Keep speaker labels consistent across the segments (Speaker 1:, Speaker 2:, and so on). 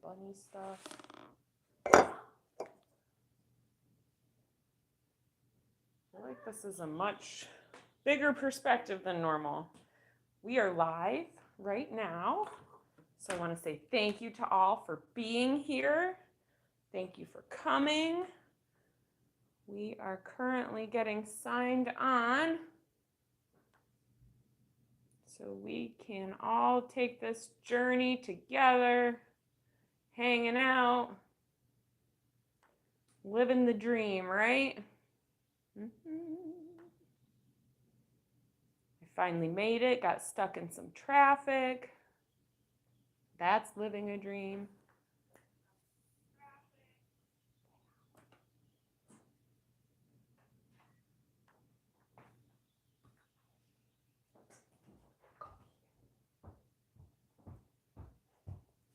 Speaker 1: funny stuff. I feel like this is a much bigger perspective than normal. We are live right now. So I want to say thank you to all for being here. Thank you for coming. We are currently getting signed on so we can all take this journey together, hanging out, living the dream, right? I finally made it, got stuck in some traffic. That's living a dream.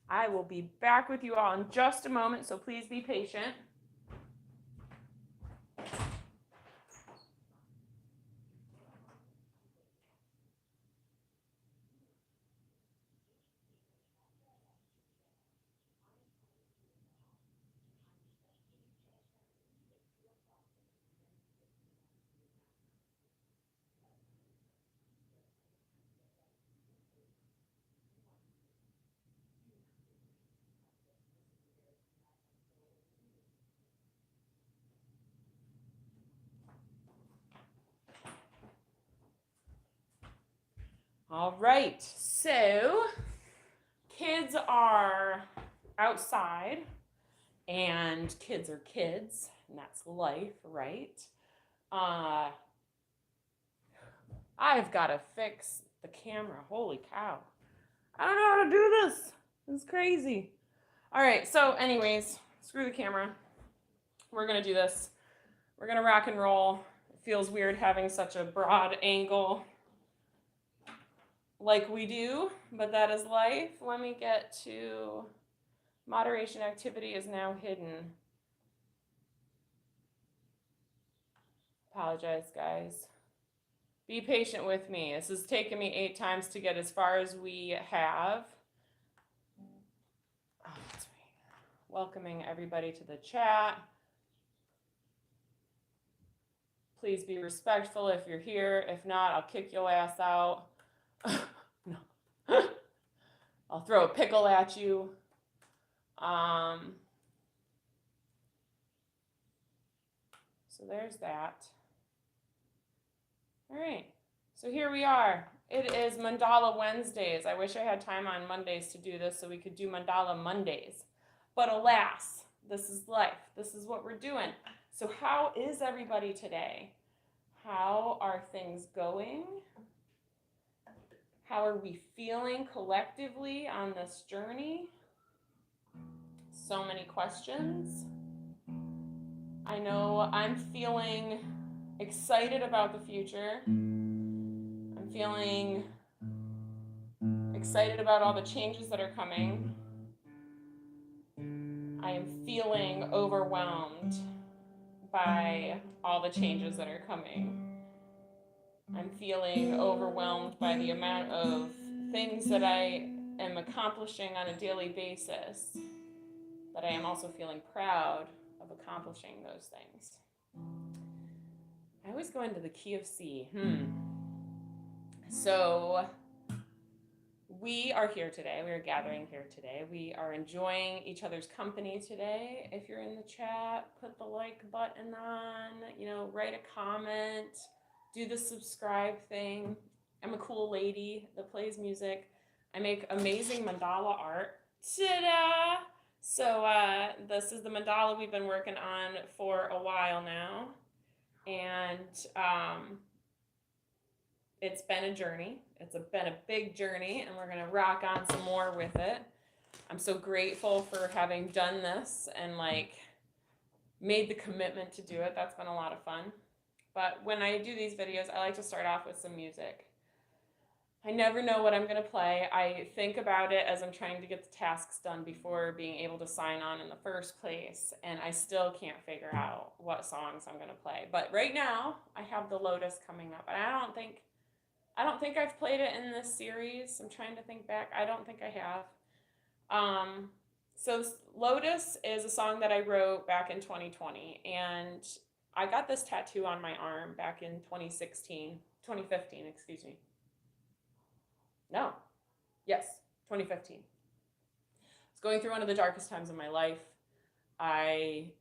Speaker 1: I will be back with you all in just a moment, so please be patient. All right, so kids are outside, and kids are kids, and that's life, right? I've got to fix the camera. Holy cow. I don't know how to do this. It's crazy. All right, so anyways, screw the camera. We're going to do this. We're going to rock and roll. It feels weird having such a broad angle like we do, but that is life. Let me get to moderation activity is now hidden. Apologize, guys. Be patient with me. This has taken me 8 times to get as far as we have. Oh, that's right. Welcoming everybody to the chat. Please be respectful if you're here. If not, I'll kick your ass out. No. I'll throw a pickle at you. So there's that. All right. So here we are. It is Mandala Wednesdays. I wish I had time on Mondays to do this so we could do Mandala Mondays. But alas, this is life. This is what we're doing. So how is everybody today? How are things going? How are we feeling collectively on this journey? So many questions. I know I'm feeling excited about the future. I'm feeling excited about all the changes that are coming. I am feeling overwhelmed by all the changes that are coming. I'm feeling overwhelmed by the amount of things that I am accomplishing on a daily basis, but I am also feeling proud of accomplishing those things. I always go into the key of C. So we are here today. We are gathering here today. We are enjoying each other's company today. If you're in the chat, put the like button on, write a comment, do the subscribe thing. I'm a cool lady that plays music. I make amazing mandala art. Ta-da! So this is the mandala we've been working on for a while now. And it's been a journey. It's been a big journey, and we're going to rock on some more with it. I'm so grateful for having done this and made the commitment to do it. That's been a lot of fun. But when I do these videos, I like to start off with some music. I never know what I'm going to play. I think about it as I'm trying to get the tasks done before being able to sign on in the first place, and I still can't figure out what songs I'm going to play. But right now, I have the Lotus coming up, and I don't think I've played it in this series. I'm trying to think back. I don't think I have. So Lotus is a song that I wrote back in 2020, and I got this tattoo on my arm back in 2015, excuse me. No, yes, 2015. I was going through one of the darkest times of my life. I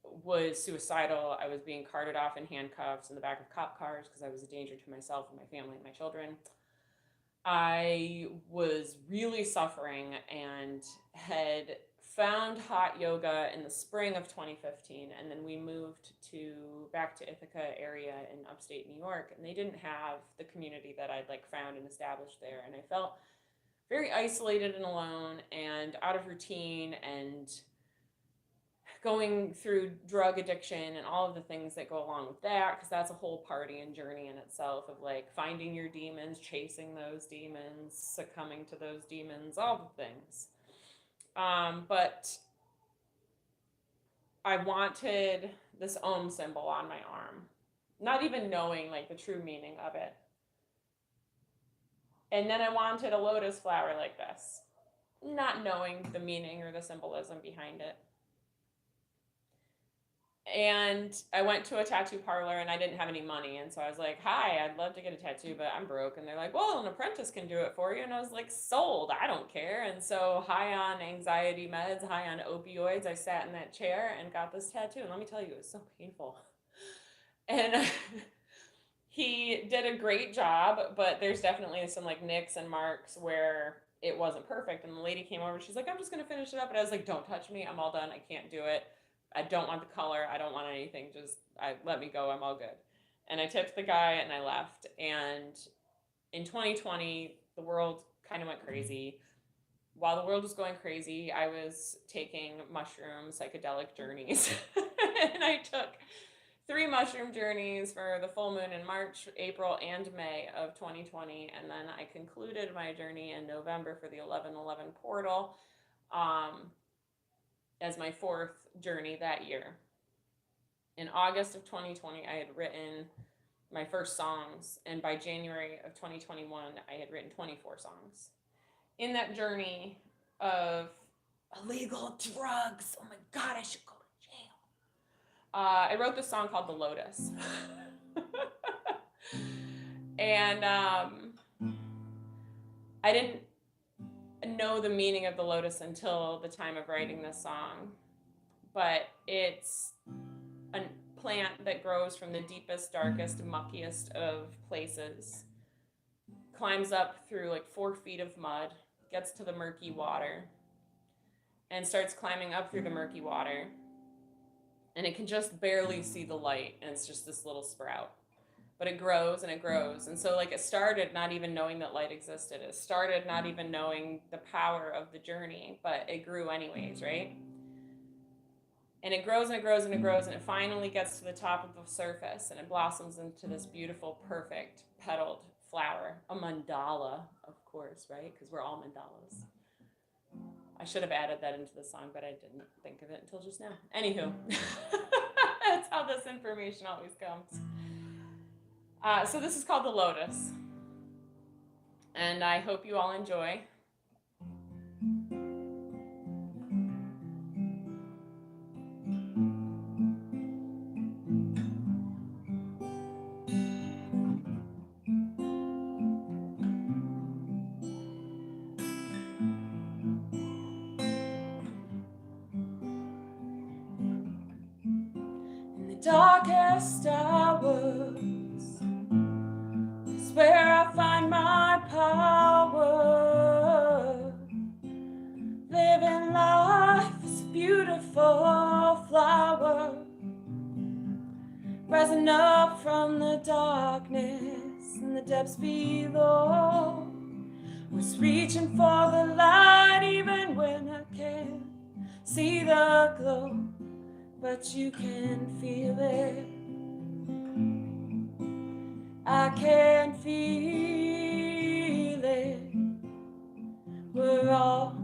Speaker 1: was suicidal. I was being carted off in handcuffs in the back of cop cars because I was a danger to myself and my family and my children. I was really suffering and had found hot yoga in the spring of 2015, and then we moved back to Ithaca area in upstate New York, and they didn't have the community that I'd like found and established there, and I felt very isolated and alone and out of routine and going through drug addiction and all of the things that go along with that, because that's a whole party and journey in itself of like finding your demons, chasing those demons, succumbing to those demons, all the things. But I wanted this Om symbol on my arm, not even knowing like the true meaning of it. And then I wanted a lotus flower like this, not knowing the meaning or the symbolism behind it. And I went to a tattoo parlor and I didn't have any money. And so I was like, hi, I'd love to get a tattoo, but I'm broke. And they're like, well, an apprentice can do it for you. And I was like, sold, I don't care. And so high on anxiety meds, high on opioids, I sat in that chair and got this tattoo. And let me tell you, it was so painful. And he did a great job, but there's definitely some like nicks and marks where it wasn't perfect. And the lady came over, she's like, I'm just going to finish it up. And I was like, don't touch me. I'm all done. I can't do it. I don't want the color. I don't want anything. Just let me go. I'm all good. And I tipped the guy and I left. And in 2020, the world kind of went crazy. While the world was going crazy, I was taking mushroom psychedelic journeys. And I took 3 mushroom journeys for the full moon in March, April, and May of 2020. And then I concluded my journey in November for the 11/11 portal. As my 4th journey that year. In August of 2020, I had written my first songs, and by January of 2021, I had written 24 songs. In that journey of illegal drugs, oh my God, I should go to jail. I wrote this song called The Lotus. And I didn't know the meaning of the lotus until the time of writing this song, but it's a plant that grows from the deepest, darkest, muckiest of places, climbs up through like 4 feet of mud, gets to the murky water, and starts climbing up through the murky water, and it can just barely see the light, and it's just this little sprout. But it grows and it grows. And so like it started not even knowing that light existed. It started not even knowing the power of the journey, but it grew anyways, right? And it grows and it grows and it grows, and it finally gets to the top of the surface, and it blossoms into this beautiful, perfect, petaled flower. A mandala, of course, right? Because we're all mandalas. I should have added that into the song, but I didn't think of it until just now. Anywho, that's how this information always comes. So this is called The Lotus, and I hope you all enjoy. In the darkest hours, where I find my power, living life as a beautiful flower, rising up from the darkness and the depths below, was reaching for the light even when I can't see the glow, but you can feel it. I can feel it. We're all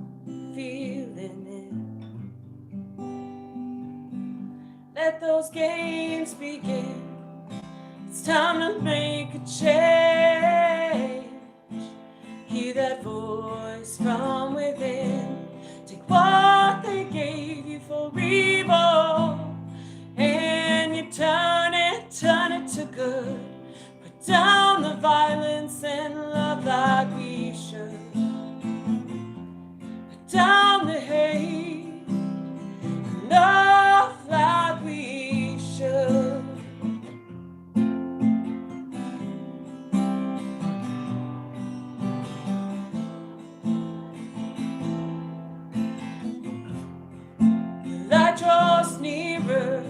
Speaker 1: feeling it. Let those games begin. It's time to make a change. Hear that voice from within. Take what they gave you for evil, and you turn it to good. Put down the violence and love like we should. Put down the hate and love like we should. The light draws nearer,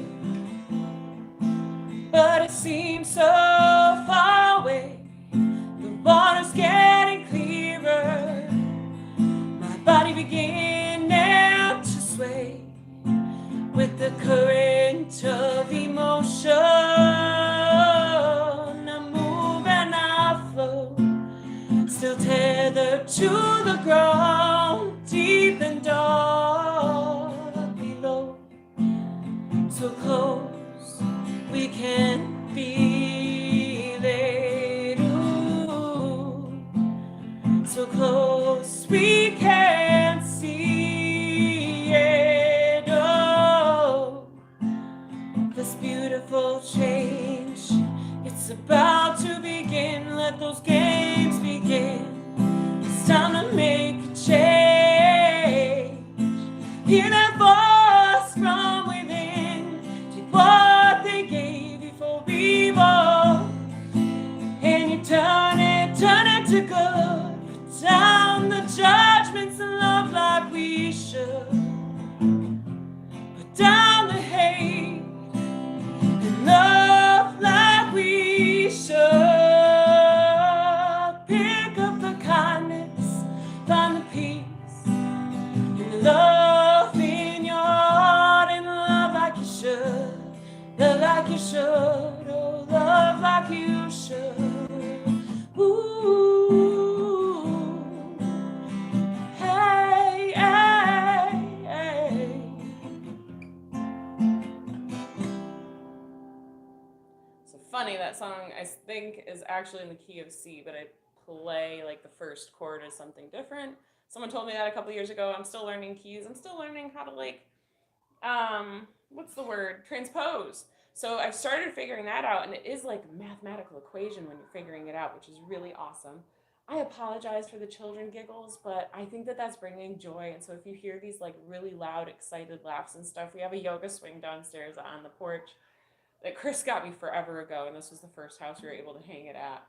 Speaker 1: but it seems so far away. The water's getting clearer. My body beginning to sway with the current of emotion. I move and I flow, still tethered to the ground, deep and dark below. So close we can feel it. Ooh. So close we can see it. Oh, this beautiful change, it's about to begin. Let those games begin. It's time to make a change. Hear that voice from within. Take what they gave you for evil, and you turn it to good. Put down the judgments and love like we should. Put down the hate and love like we should. Pick up the kindness, find the peace, and love in your heart, and love like you should. Love like you should, oh, love like you should. Ooh, hey, hey, hey. So funny, that song I think is actually in the key of C, but I play like the first chord is something different. Someone told me that a couple years ago. I'm still learning keys. I'm still learning how to like what's the word? Transpose. So I've started figuring that out, and it is like a mathematical equation when you're figuring it out, which is really awesome. I apologize for the children giggles, but I think that that's bringing joy. And so if you hear these like really loud, excited laughs and stuff, we have a yoga swing downstairs on the porch that Chris got me forever ago, and this was the first house we were able to hang it at.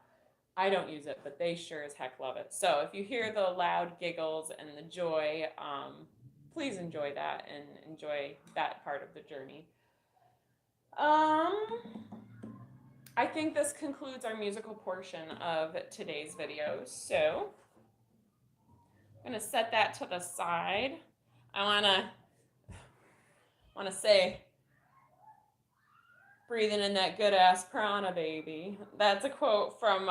Speaker 1: I don't use it, but they sure as heck love it. So if you hear the loud giggles and the joy, please enjoy that and enjoy that part of the journey. I think this concludes our musical portion of today's video. So I'm gonna set that to the side. I wanna say, breathing in that good ass prana, baby. That's a quote from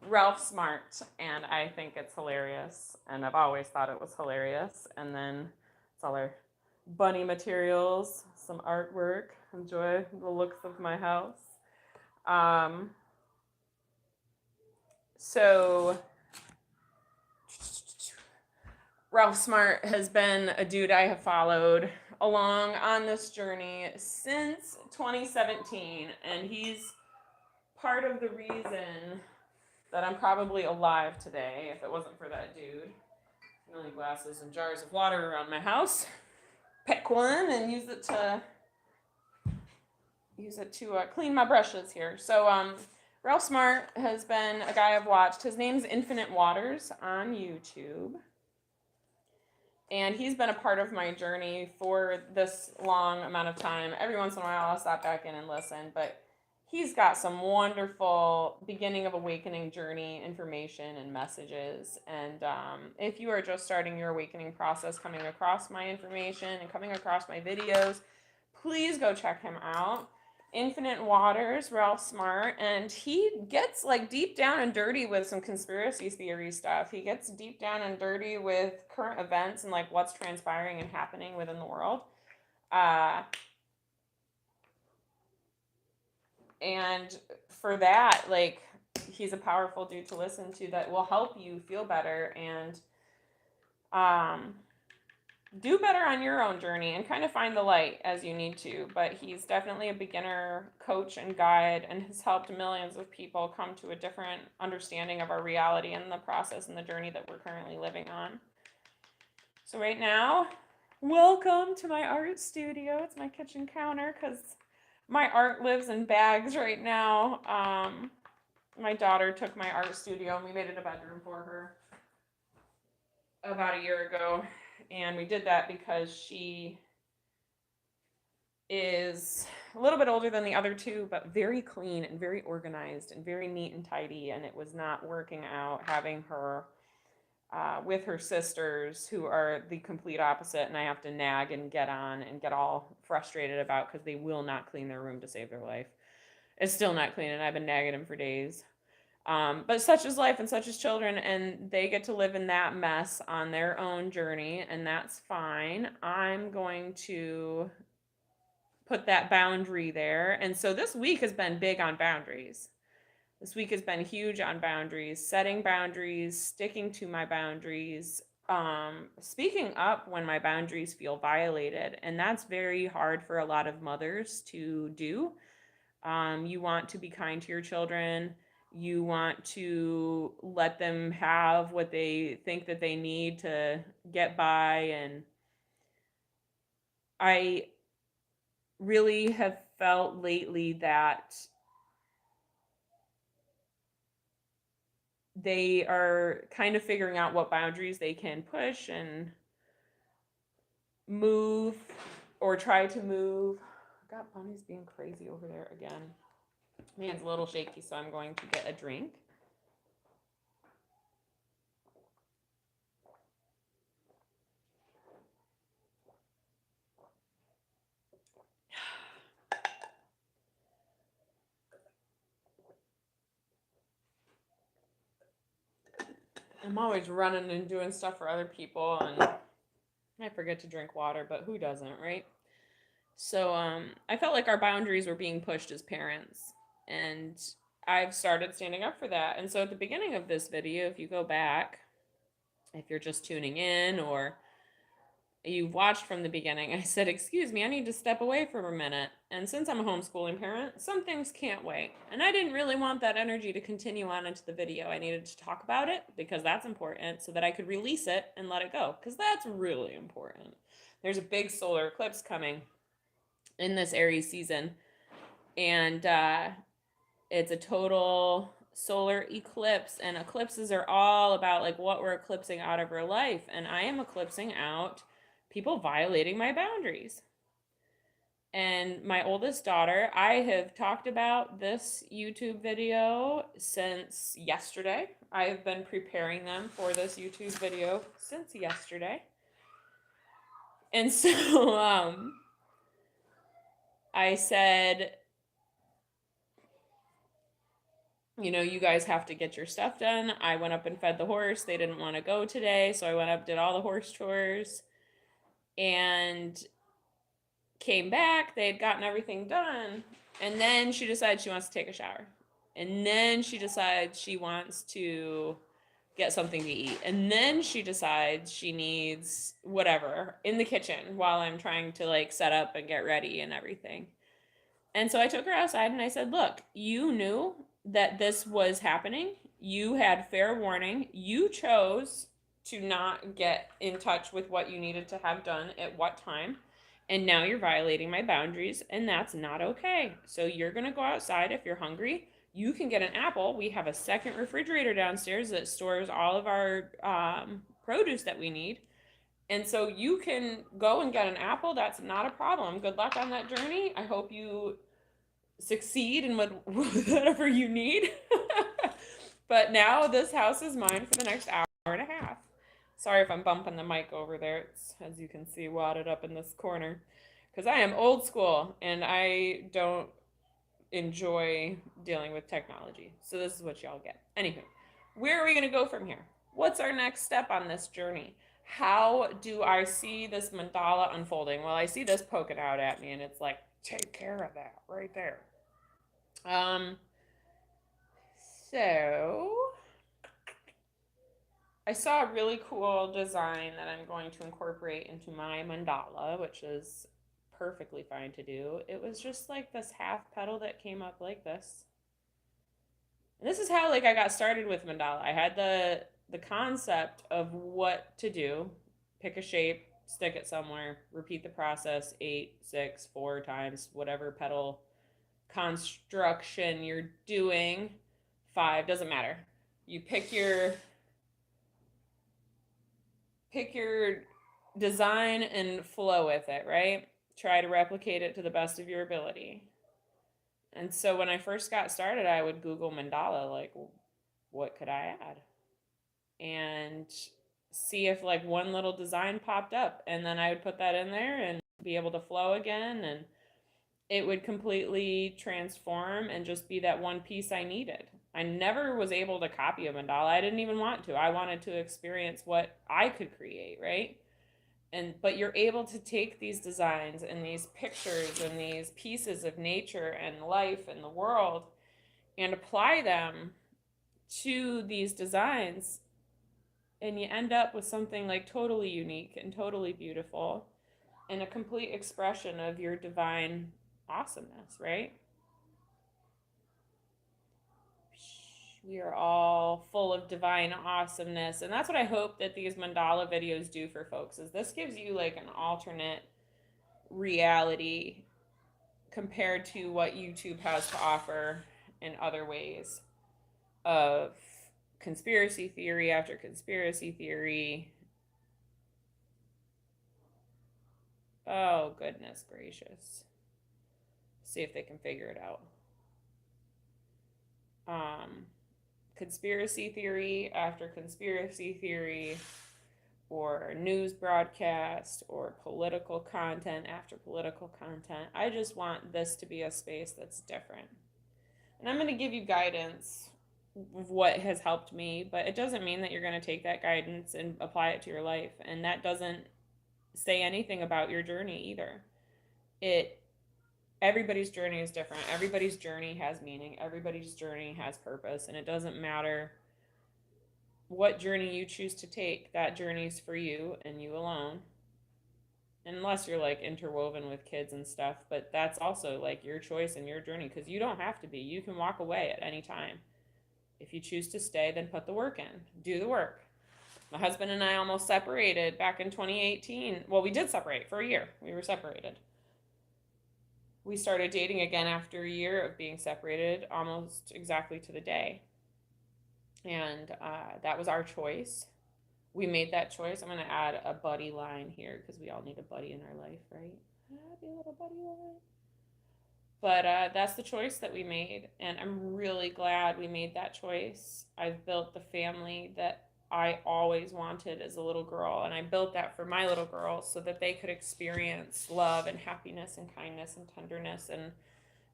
Speaker 1: Ralph Smart, and I think it's hilarious, and I've always thought it was hilarious. And then it's all our bunny materials, some artwork. Enjoy the looks of my house. So Ralph Smart has been a dude I have followed along on this journey since 2017, and he's part of the reason that I'm probably alive today. If it wasn't for that dude. A million glasses and jars of water around my house. Pick one and use it to clean my brushes here. So Ralph Smart has been a guy I've watched. His name's Infinite Waters on YouTube. And he's been a part of my journey for this long amount of time. Every once in a while I'll stop back in and listen, but he's got some wonderful beginning of awakening journey information and messages. And if you are just starting your awakening process, coming across my information and coming across my videos, please go check him out. Infinite Waters, Ralph Smart, and he gets like deep down and dirty with some conspiracy theory stuff. He gets deep down and dirty with current events and like what's transpiring and happening within the world. And for that, like, he's a powerful dude to listen to that will help you feel better. And do better on your own journey and kind of find the light as you need to. But he's definitely a beginner coach and guide and has helped millions of people come to a different understanding of our reality and the process and the journey that we're currently living on. So right now, welcome to my art studio. It's my kitchen counter because my art lives in bags right now. My daughter took my art studio and we made it a bedroom for her about a year ago. And we did that because she is a little bit older than the other two, but very clean and very organized and very neat and tidy. And it was not working out having her with her sisters, who are the complete opposite. And I have to nag and get on and get all frustrated about because they will not clean their room to save their life. It's still not clean, and I've been nagging them for days. But such is life and such is children, and they get to live in that mess on their own journey, and that's fine. I'm going to put that boundary there. And so this week has been big on boundaries. This week has been huge on boundaries, setting boundaries, sticking to my boundaries, speaking up when my boundaries feel violated. And that's very hard for a lot of mothers to do. You want to be kind to your children. You want to let them have what they think that they need to get by. And I really have felt lately that they are kind of figuring out what boundaries they can push and move or try to move. God, Bunny's being crazy over there again. My hand's a little shaky, so I'm going to get a drink. I'm always running and doing stuff for other people, and I forget to drink water, but who doesn't, right? So I felt like our boundaries were being pushed as parents, and I've started standing up for that. And so at the beginning of this video, if you go back, if you're just tuning in or you've watched from the beginning, I said, excuse me, I need to step away for a minute. And since I'm a homeschooling parent, some things can't wait. And I didn't really want that energy to continue on into the video. I needed to talk about it because that's important so that I could release it and let it go, because that's really important. There's a big solar eclipse coming in this Aries season, and it's a total solar eclipse, and eclipses are all about like what we're eclipsing out of our life, and I am eclipsing out people violating my boundaries. And my oldest daughter, I have talked about this YouTube video since yesterday. I have been preparing them for this YouTube video since yesterday. And so I said, you know, you guys have to get your stuff done. I went up and fed the horse. They didn't want to go today, so I went up, did all the horse chores, and came back. They had gotten everything done, and then she decides she wants to take a shower. And then she decides she wants to get something to eat. And then she decides she needs whatever in the kitchen while I'm trying to like set up and get ready and everything. And so I took her outside and I said, look, you knew that this was happening. You had fair warning. You chose to not get in touch with what you needed to have done at what time. And now you're violating my boundaries, and that's not okay. So you're going to go outside if you're hungry. You can get an apple. We have a second refrigerator downstairs that stores all of our produce that we need. And so you can go and get an apple. That's not a problem. Good luck on that journey. I hope you succeed in whatever you need. But now this house is mine for the next hour and a half. Sorry if I'm bumping the mic over there. It's, as you can see, wadded up in this corner. Because I am old school and I don't enjoy dealing with technology. So this is what y'all get. Anywho, where are we going to go from here? What's our next step on this journey? How do I see this mandala unfolding? Well, I see this poking out at me, and it's like, take care of that right there. So I saw a really cool design that I'm going to incorporate into my mandala, which is perfectly fine to do. It was just like this half petal that came up like this. And this is how like I got started with mandala. I had the concept of what to do, pick a shape, stick it somewhere, repeat the process 8, 6, 4 times, whatever petal construction you're doing. 5 doesn't matter. You pick your design and flow with it, right? Try to replicate it to the best of your ability. And so when I first got started, I would Google mandala, like, what could I add? And see if like one little design popped up. And then I would put that in there and be able to flow again. And it would completely transform and just be that one piece I needed. I never was able to copy a mandala. I didn't even want to. I wanted to experience what I could create, right? And but you're able to take these designs and these pictures and these pieces of nature and life and the world and apply them to these designs, and you end up with something like totally unique and totally beautiful and a complete expression of your divine awesomeness, right? We are all full of divine awesomeness, and that's what I hope that these mandala videos do for folks, is this gives you like an alternate reality compared to what YouTube has to offer in other ways of conspiracy theory after conspiracy theory. Oh, goodness gracious. See if they can figure it out. Conspiracy theory after conspiracy theory, or news broadcast, or political content after political content. I just want this to be a space that's different. And I'm going to give you guidance of what has helped me, but it doesn't mean that you're going to take that guidance and apply it to your life. And that doesn't say anything about your journey either. Everybody's journey is different. Everybody's journey has meaning. Everybody's journey has purpose, and it doesn't matter what journey you choose to take. That journey's for you and you alone. Unless you're like interwoven with kids and stuff, but that's also like your choice and your journey, because you don't have to be. You can walk away at any time. If you choose to stay, then put the work in. Do the work. My husband and I almost separated back in 2018. Well, we did separate for a year. We were separated. We started dating again after a year of being separated, almost exactly to the day. And that was our choice. We made that choice. I'm going to add a buddy line here because we all need a buddy in our life, right? Happy little buddy line. But that's the choice that we made. And I'm really glad we made that choice. I've built the family that I always wanted as a little girl. And I built that for my little girls so that they could experience love and happiness and kindness and tenderness and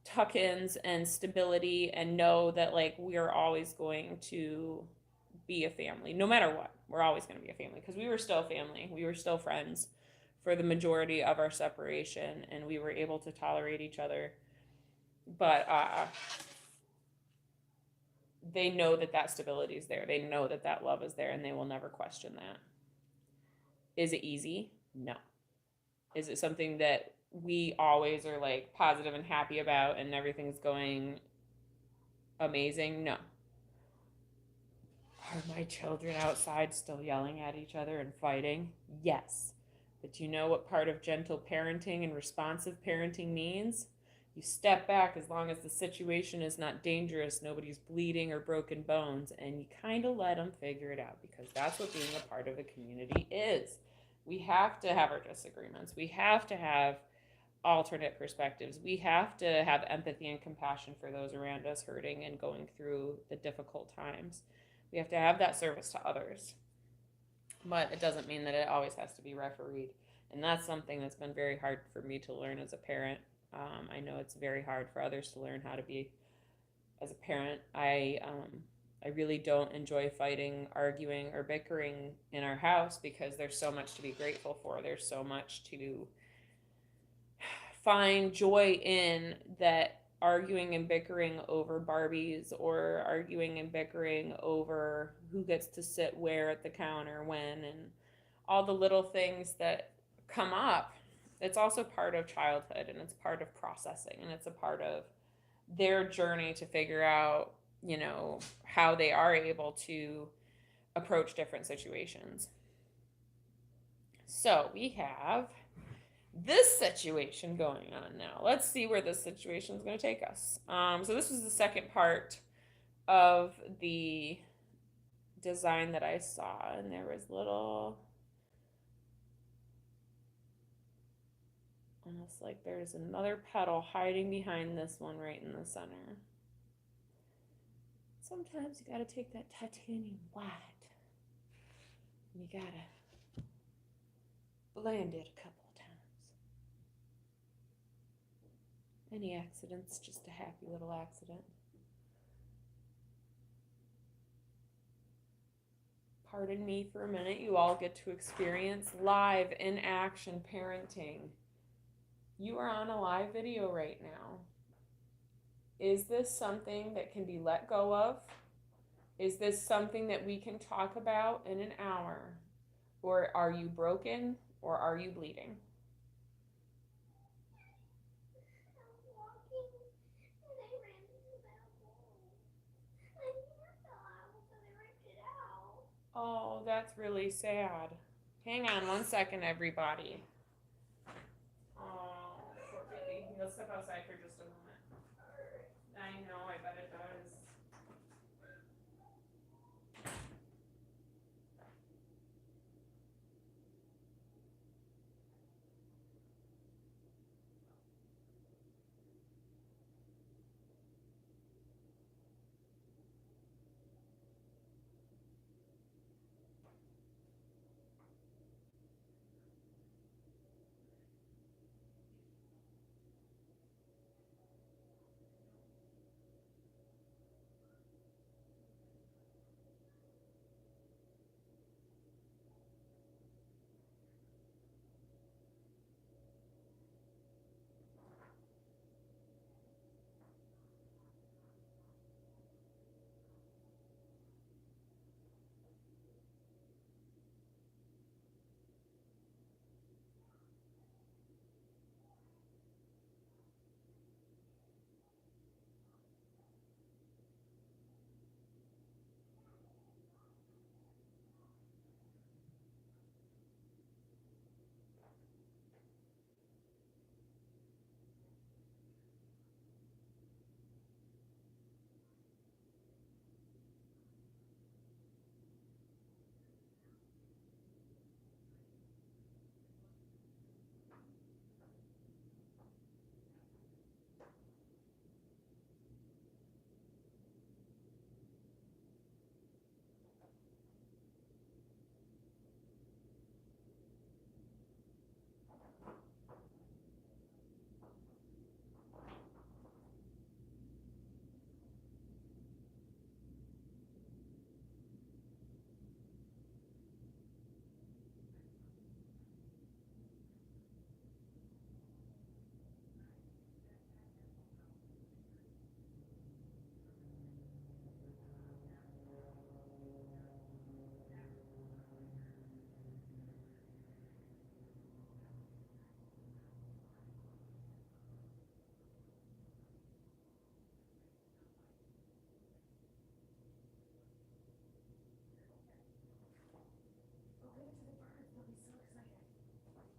Speaker 1: tuck-ins and stability, and know that like we are always going to be a family no matter what. We're always going to be a family, because we were still family. We were still friends for the majority of our separation, and we were able to tolerate each other. But they know that that stability is there. They know that that love is there, and they will never question that. Is it easy? No. Is it something that we always are like positive and happy about and everything's going amazing? No. Are my children outside still yelling at each other and fighting? Yes. But you know what part of gentle parenting and responsive parenting means? You step back as long as the situation is not dangerous, nobody's bleeding or broken bones, and you kind of let them figure it out, because that's what being a part of a community is. We have to have our disagreements. We have to have alternate perspectives. We have to have empathy and compassion for those around us hurting and going through the difficult times. We have to have that service to others. But it doesn't mean that it always has to be refereed. And that's something that's been very hard for me to learn as a parent. I know it's very hard for others to learn how to be as a parent. I really don't enjoy fighting, arguing, or bickering in our house, because there's so much to be grateful for. There's so much to find joy in that arguing and bickering over Barbies, or arguing and bickering over who gets to sit where at the counter when, and all the little things that come up. It's also part of childhood, and it's part of processing, and it's a part of their journey to figure out, how they are able to approach different situations. So we have this situation going on now. Let's see where this situation is going to take us. So this was the second part of the design that I saw, and there was almost like there's another petal hiding behind this one right in the center. Sometimes you gotta take that titanium white and you gotta blend it a couple of times. Any accident's just a happy little accident. Pardon me for a minute. You all get to experience live in action parenting. You are on a live video right now. Is this something that can be let go of? Is this something that we can talk about in an hour? Or are you broken, or are you bleeding? Oh, that's really sad. Hang on one second, everybody. Oh, poor baby. He'll step outside for just a moment. I know, I bet it does.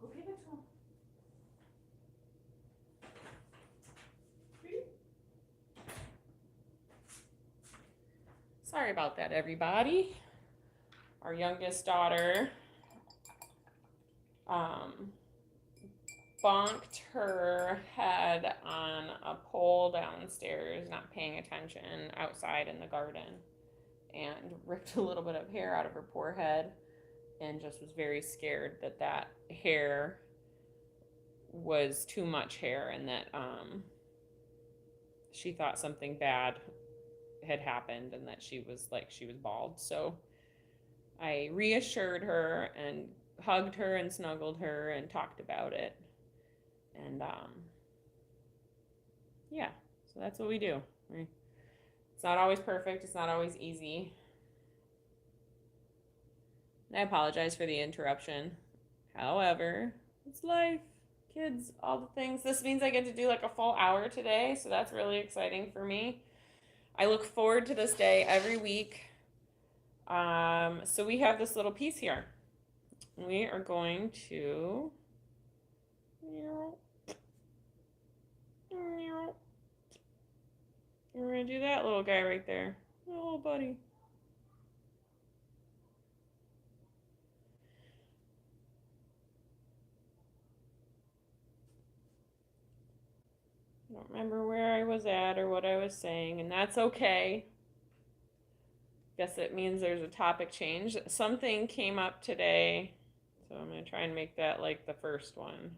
Speaker 1: Go give it to him. Sorry about that, everybody. Our youngest daughter bonked her head on a pole downstairs, not paying attention outside in the garden, and ripped a little bit of hair out of her poor head, and just was very scared that hair was too much hair, and that she thought something bad had happened, and that she was bald. So I reassured her and hugged her and snuggled her and talked about it. And yeah, So that's what we do. It's not always perfect. It's not always easy. I apologize for the interruption. However, it's life. Kids, all the things. This means I get to do like a full hour today, so that's really exciting for me. I look forward to this day every week. So we have this little piece here. We are going to... We're going to do that little guy right there. Oh, buddy. I don't remember where I was at or what I was saying, and that's okay. Guess it means there's a topic change. Something came up today, so I'm going to try and make that like the first one.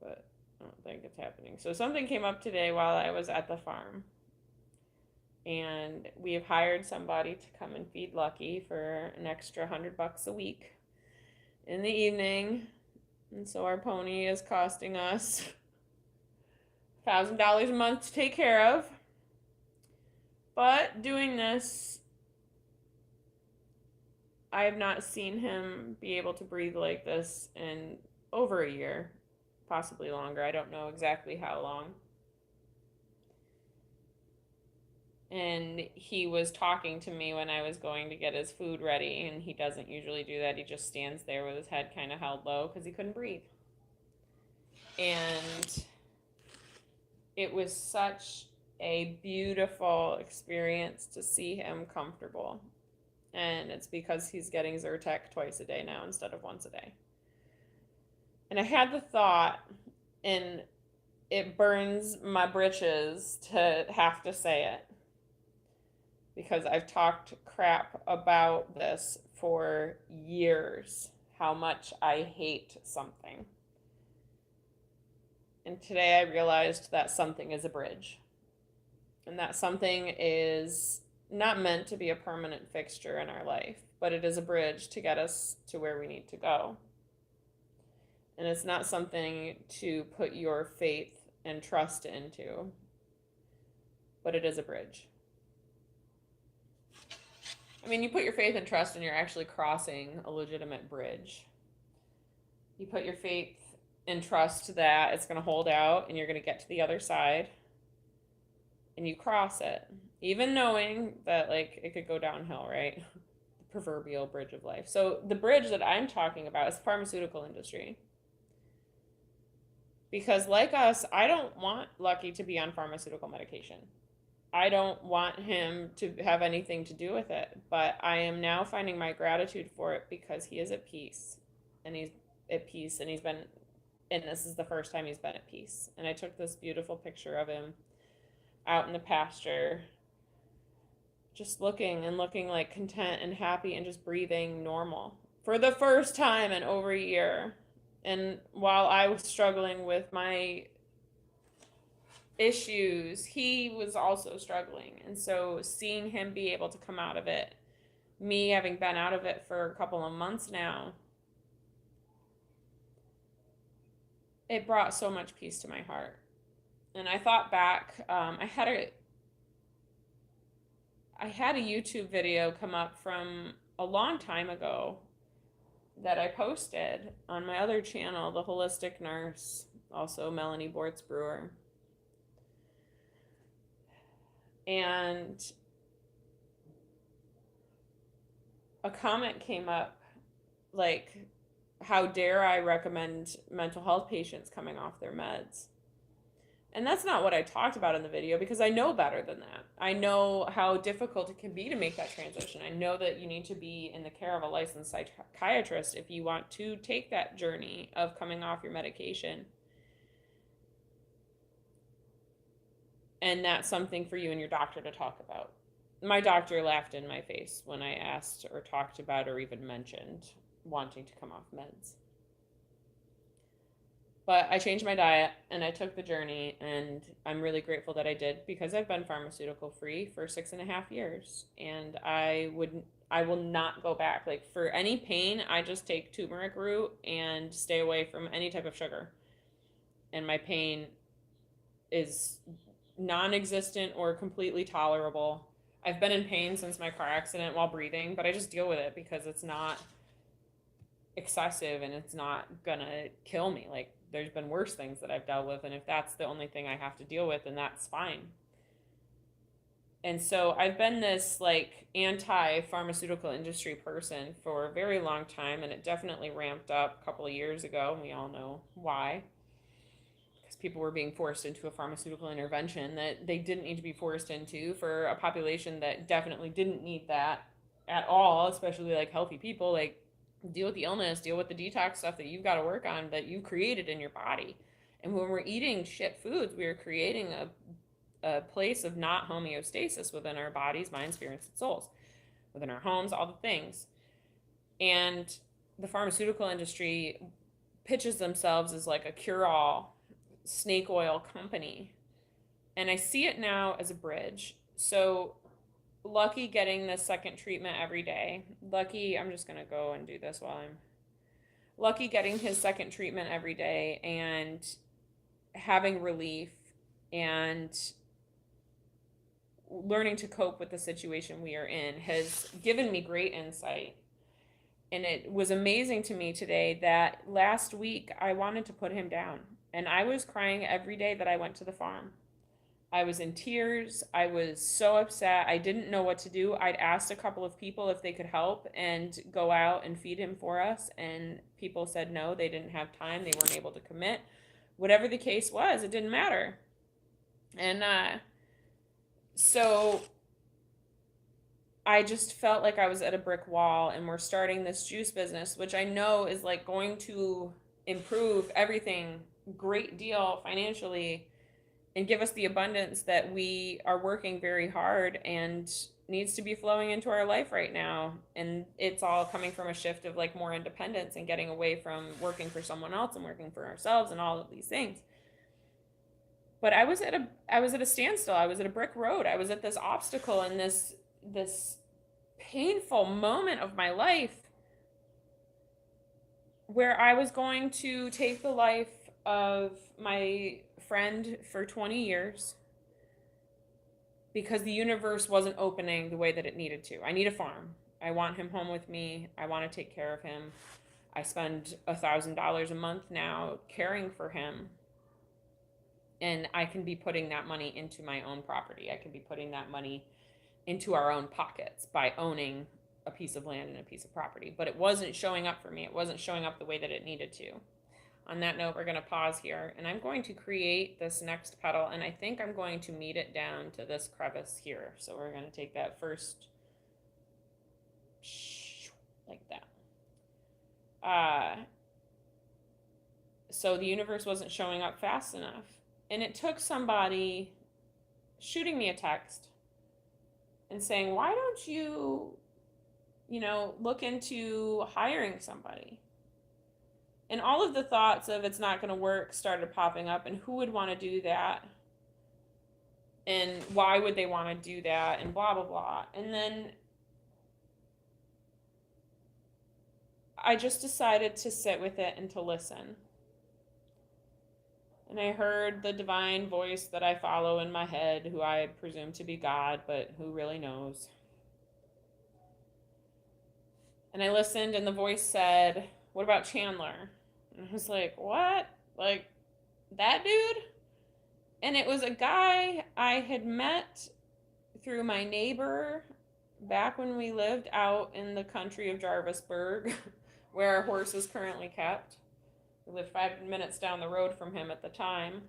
Speaker 1: But I don't think it's happening. So something came up today while I was at the farm. And we have hired somebody to come and feed Lucky for an extra $100 a week in the evening. And so our pony is costing us $1,000 a month to take care of. But doing this, I have not seen him be able to breathe like this in over a year, possibly longer. I don't know exactly how long. And he was talking to me when I was going to get his food ready, and he doesn't usually do that. He just stands there with his head kind of held low because he couldn't breathe. And it was such a beautiful experience to see him comfortable. And it's because he's getting Zyrtec twice a day now instead of once a day. And I had the thought, and it burns my britches to have to say it, because I've talked crap about this for years, how much I hate something. And today I realized that something is a bridge. And that something is not meant to be a permanent fixture in our life, but it is a bridge to get us to where we need to go. And it's not something to put your faith and trust into, but it is a bridge. I mean, you put your faith and trust and you're actually crossing a legitimate bridge. You put your faith and trust that it's going to hold out and you're going to get to the other side, and you cross it, even knowing that like it could go downhill, right? The proverbial bridge of life. So the bridge that I'm talking about is the pharmaceutical industry. Because like us, I don't want Lucky to be on pharmaceutical medication. I don't want him to have anything to do with it, but I am now finding my gratitude for it because he is at peace, and he's at peace, and this is the first time he's been at peace. And I took this beautiful picture of him out in the pasture, just looking like content and happy and just breathing normal for the first time in over a year. And while I was struggling with my issues, he was also struggling. And so seeing him be able to come out of it, me having been out of it for a couple of months now, it brought so much peace to my heart. And I thought back, I had a YouTube video come up from a long time ago that I posted on my other channel, The Holistic Nurse, also Melanie Bortz Brewer. And a comment came up like, how dare I recommend mental health patients coming off their meds? And that's not what I talked about in the video, because I know better than that. I know how difficult it can be to make that transition. I know that you need to be in the care of a licensed psychiatrist if you want to take that journey of coming off your medication. And that's something for you and your doctor to talk about. My doctor laughed in my face when I asked or talked about or even mentioned wanting to come off meds. But I changed my diet and I took the journey, and I'm really grateful that I did, because I've been pharmaceutical free for 6.5 years, and I will not go back. Like, for any pain, I just take turmeric root and stay away from any type of sugar. And my pain is non-existent or completely tolerable. I've been in pain since my car accident while breathing, but I just deal with it because it's not excessive and it's not gonna kill me. Like, there's been worse things that I've dealt with, and if that's the only thing I have to deal with, then that's fine. And so I've been this like anti-pharmaceutical industry person for a very long time, and it definitely ramped up a couple of years ago, and we all know why. Because people were being forced into a pharmaceutical intervention that they didn't need to be forced into for a population that definitely didn't need that at all, especially like healthy people. Like, deal with the illness, deal with the detox stuff that you've got to work on that you created in your body. And when we're eating shit foods, we are creating a place of not homeostasis within our bodies, minds, spirits, and souls, within our homes, all the things. And the pharmaceutical industry pitches themselves as like a cure-all snake oil company. And I see it now as a bridge. So Lucky getting the second treatment every day. Lucky, I'm just going to go and do this while I'm Lucky getting his second treatment every day and having relief and learning to cope with the situation we are in has given me great insight. And it was amazing to me today that last week I wanted to put him down. And I was crying every day that I went to the farm. I was in tears. I was so upset. I didn't know what to do. I'd asked a couple of people if they could help and go out and feed him for us. And people said no, they didn't have time. They weren't able to commit. Whatever the case was, it didn't matter. And so I just felt like I was at a brick wall, and we're starting this juice business, which I know is like going to improve everything great deal financially and give us the abundance that we are working very hard and needs to be flowing into our life right now. And it's all coming from a shift of like more independence and getting away from working for someone else and working for ourselves and all of these things. But I was at a standstill. I was at a brick road. I was at this obstacle and this painful moment of my life where I was going to take the life of my friend for 20 years because the universe wasn't opening the way that it needed to. I need a farm. I want him home with me. I want to take care of him. I spend $1,000 a month now caring for him. And I can be putting that money into my own property. I can be putting that money into our own pockets by owning a piece of land and a piece of property. But it wasn't showing up for me. It wasn't showing up the way that it needed to. On that note, we're going to pause here, and I'm going to create this next petal, and I think I'm going to meet it down to this crevice here. So we're going to take that first, like that. So the universe wasn't showing up fast enough. And it took somebody shooting me a text and saying, why don't you, look into hiring somebody? And all of the thoughts of it's not going to work started popping up, and who would want to do that? And why would they want to do that? And blah, blah, blah. And then I just decided to sit with it and to listen. And I heard the divine voice that I follow in my head, who I presume to be God, but who really knows. And I listened, and the voice said, what about Chandler? And I was like, what? Like, that dude? And it was a guy I had met through my neighbor back when we lived out in the country of Jarvisburg, where our horse is currently kept. We lived 5 minutes down the road from him at the time.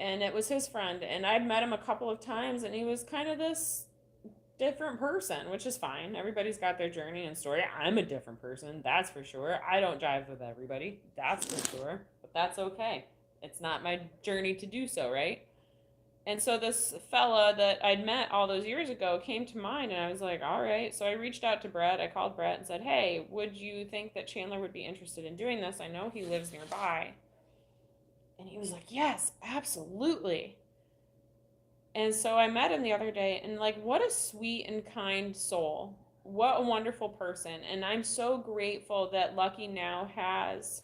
Speaker 1: And it was his friend. And I'd met him a couple of times, and he was kind of this different person, which is fine. Everybody's got their journey and story. I'm a different person, that's for sure. I don't jive with everybody, that's for sure. But that's okay. It's not my journey to do so, right? And so this fella that I'd met all those years ago came to mind, and I was like, all right. So I reached out to Brett. I called Brett and said, hey, would you think that Chandler would be interested in doing this? I know he lives nearby. And he was like, yes, absolutely. And so I met him the other day, and like, what a sweet and kind soul. What a wonderful person. And I'm so grateful that Lucky now has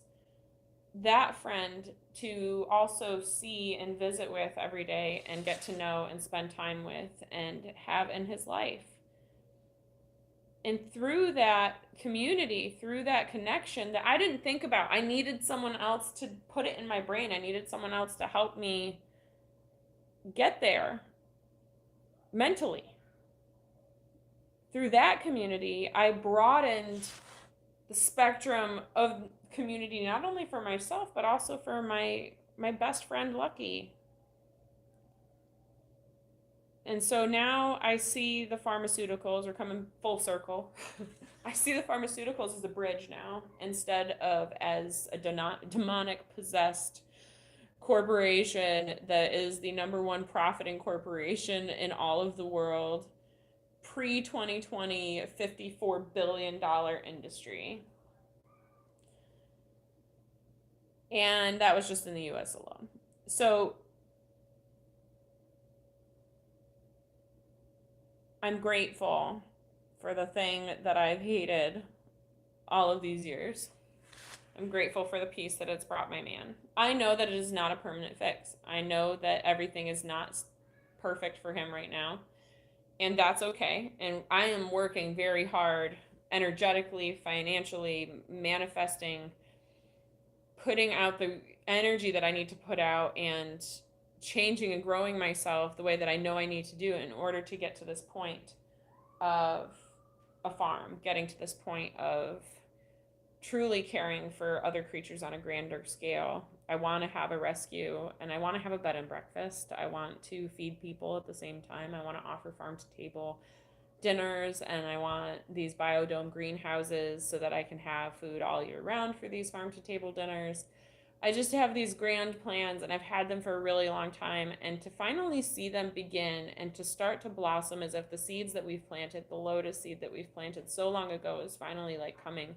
Speaker 1: that friend to also see and visit with every day and get to know and spend time with and have in his life. And through that community, through that connection that I didn't think about, I needed someone else to put it in my brain. I needed someone else to help me get there mentally. Through that community, I broadened the spectrum of community, not only for myself, but also for my best friend, Lucky. And so now I see the pharmaceuticals are coming full circle. I see the pharmaceuticals as a bridge now, instead of as a demonic possessed corporation that is the number one profiting corporation in all of the world, pre 2020, $54 billion industry. And that was just in the US alone. So I'm grateful for the thing that I've hated all of these years. I'm grateful for the peace that it's brought my man. I know that it is not a permanent fix. I know that everything is not perfect for him right now, and that's okay. And I am working very hard, energetically, financially, manifesting, putting out the energy that I need to put out, and changing and growing myself the way that I know I need to do in order to get to this point of a farm, getting to this point of truly caring for other creatures on a grander scale. I want to have a rescue, and I want to have a bed and breakfast. I want to feed people at the same time. I want to offer farm to table dinners, and I want these biodome greenhouses so that I can have food all year round for these farm to table dinners. I just have these grand plans, and I've had them for a really long time, and to finally see them begin and to start to blossom as if the seeds that we've planted, the lotus seed that we've planted so long ago, is finally like coming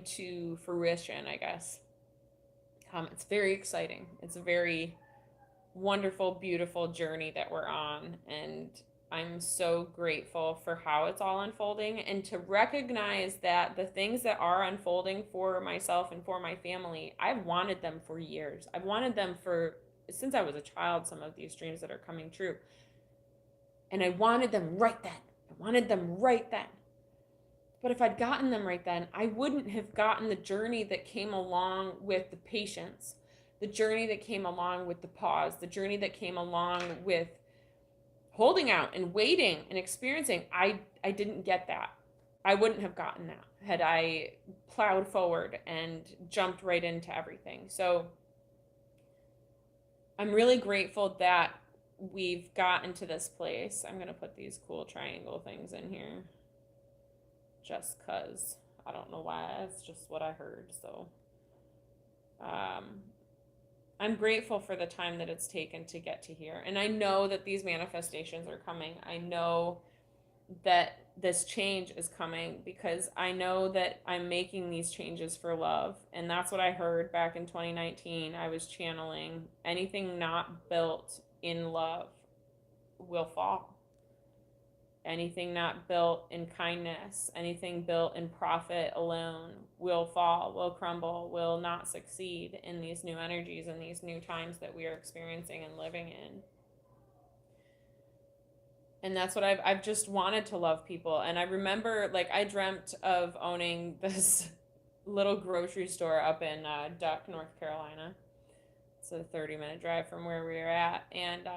Speaker 1: to fruition, I guess. It's very exciting. It's a very wonderful, beautiful journey that we're on, and I'm so grateful for how it's all unfolding, and to recognize that the things that are unfolding for myself and for my family, I've wanted them for years. I've wanted them for since I was a child, some of these dreams that are coming true. And I wanted them right then. I wanted them right then. But if I'd gotten them right then, I wouldn't have gotten the journey that came along with the patience, the journey that came along with the pause, the journey that came along with holding out and waiting and experiencing. I didn't get that. I wouldn't have gotten that had I plowed forward and jumped right into everything. So I'm really grateful that we've gotten to this place. I'm going to put these cool triangle things in here just because I don't know why. It's just what I heard. So I'm grateful for the time that it's taken to get to here. And I know that these manifestations are coming. I know that this change is coming because I know that I'm making these changes for love. And that's what I heard back in 2019. I was channeling anything not built in love will fall. Anything not built in kindness, anything built in profit alone will fall, will crumble, will not succeed in these new energies and these new times that we are experiencing and living in. And that's what I've just wanted to love people. And I remember, like, I dreamt of owning this little grocery store up in Duck, North Carolina. It's a 30-minute drive from where we are at. And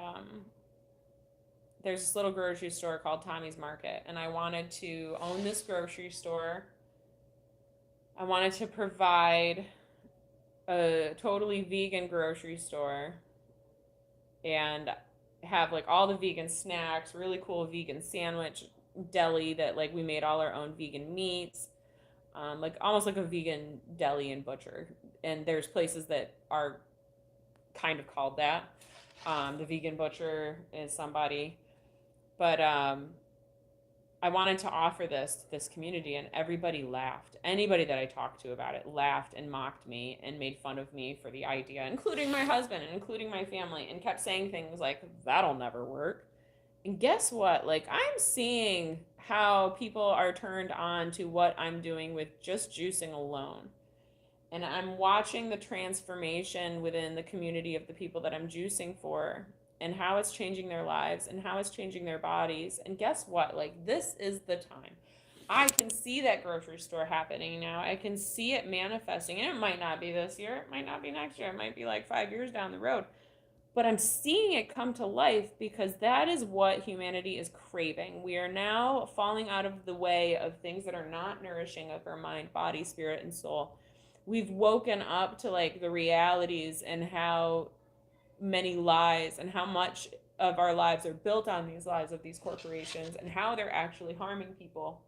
Speaker 1: there's this little grocery store called Tommy's Market, and I wanted to own this grocery store. I wanted to provide a totally vegan grocery store and have like all the vegan snacks, really cool vegan sandwich deli that like we made all our own vegan meats, like almost like a vegan deli and butcher. And there's places that are kind of called that. The vegan butcher is somebody. But I wanted to offer this to this community, and everybody laughed. Anybody that I talked to about it laughed and mocked me and made fun of me for the idea, including my husband and including my family, and kept saying things like, that'll never work. And guess what? Like, I'm seeing how people are turned on to what I'm doing with just juicing alone. And I'm watching the transformation within the community of the people that I'm juicing for, and how it's changing their lives and how it's changing their bodies. And guess what? Like, this is the time. I can see that grocery store happening now. I can see it manifesting. And it might not be this year. It might not be next year. It might be like 5 years down the road. But I'm seeing it come to life because that is what humanity is craving. We are now falling out of the way of things that are not nourishing of our mind, body, spirit, and soul. We've woken up to like the realities and how many lies and how much of our lives are built on these lies of these corporations and how they're actually harming people